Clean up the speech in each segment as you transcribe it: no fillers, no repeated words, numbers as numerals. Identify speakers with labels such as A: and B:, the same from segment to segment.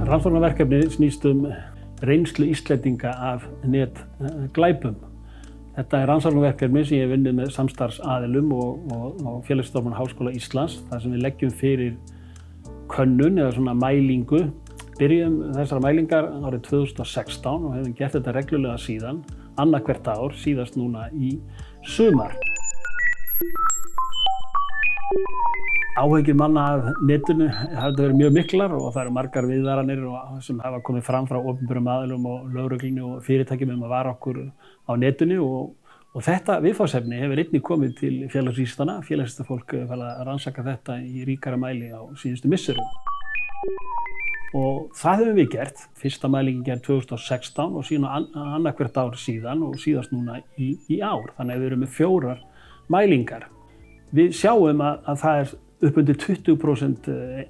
A: Rannsóknarverkefni snýst reynslu Íslendinga af netglæpum. Þetta rannsóknarverkefni sem ég hef unnið með samstarfsaðilum og Félagsstofnun Háskóla Íslands, þar sem við leggjum fyrir könnun eða svona mælingu. Byrjum þessar mælingar árið 2016 og hefum gert þetta reglulega síðan, annað hvert ár, síðast núna í sumar. Áhyggjur manna af netinu hafa verið mjög miklar og það eru margar viðvaranir sem hafa komið fram frá opinberum aðilum og lögreglunni og fyrirtækjum að vara okkur á netinu og þetta viðfangsefni hefur einnig komið til félagsvísindanna. Félagsvísindafólk hefur að rannsaka þetta í ríkara mæli á síðustu misserum. Og það hefum við gert. Fyrsta mælingin gerð 2016 og síðan annað hvert ár síðan og síðast núna í ár. Þannig að við erum með 4 mælingar. Við sjáum að það er upp undir 20%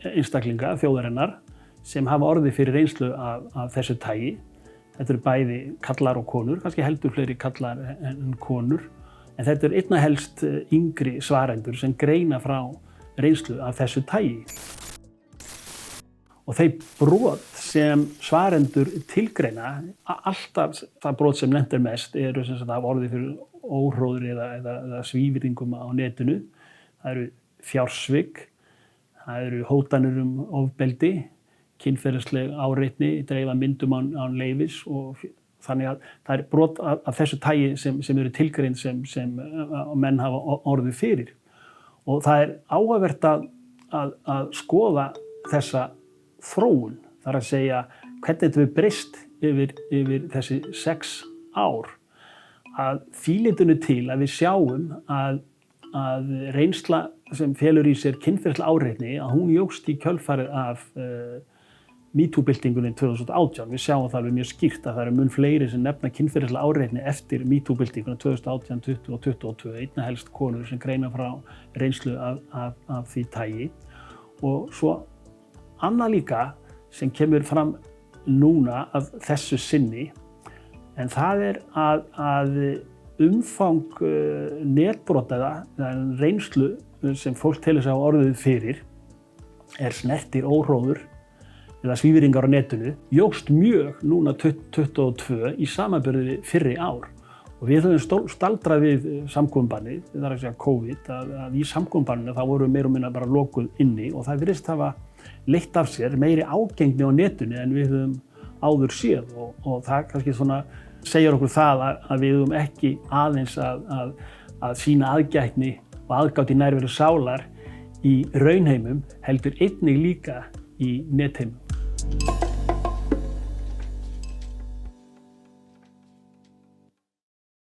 A: einstaklinga þjóðarinnar sem hafa orðið fyrir reynslu af þessu tagi. Þetta eru bæði karlar og konur, kannski heldur fleiri karlar en konur. En þetta eru einna helst yngri svarendur sem greina frá reynslu af þessu tagi. Og þeir brot sem svarendur tilgreina, alltaf það brot sem nefnt mest eru sem sagt hafa orðið fyrir óhróðri eða svívirðingum á netinu. Það eru fjársvik, það eru hótanir ofbeldi, kynferðisleg áreitni, dreifa myndum án leyfis og þannig að það er brot af þessu tagi sem eru tilgreind sem menn hafa orðið fyrir. Og það er áhugavert að skoða þessa þróun, þar að segja hvernig þetta hefur breyst yfir þessi 6 ár. Að því leytinu til að við sjáum að reynsla sem felur í sér kynferðislega áreitni, að hún jókst í kjölfarið af MeToo-byltingunni 2018. Við sjáum það alveg mjög skýrt að það eru mun fleiri sem nefna kynferðislega áreitni eftir MeToo-byltinguna 2018, 20 og 2022, einna helst konur sem greina frá reynslu af því tagi. Og svo annað líka sem kemur fram núna af þessu sinni, en það er að umfang netbrota eða reynslu sem fólk telur sig á orðið fyrir snertir óhróður eða svívirðingar á netinu jókst mjög núna 2022 í samanburði fyrri ár. Og við höfum staldrað við samkomubannið, það er að segja COVID, að í samkomubanninu þá voru meira og minna bara lokuð inni og það virðist hafa leitt af sér meiri ágengni á netinu en við höfum áður séð og það kannski svona segir okkur það að við höfum ekki aðeins að sýna aðgætni og aðgát í nærveru sálar í raunheimum heldur einnig líka í netheimum.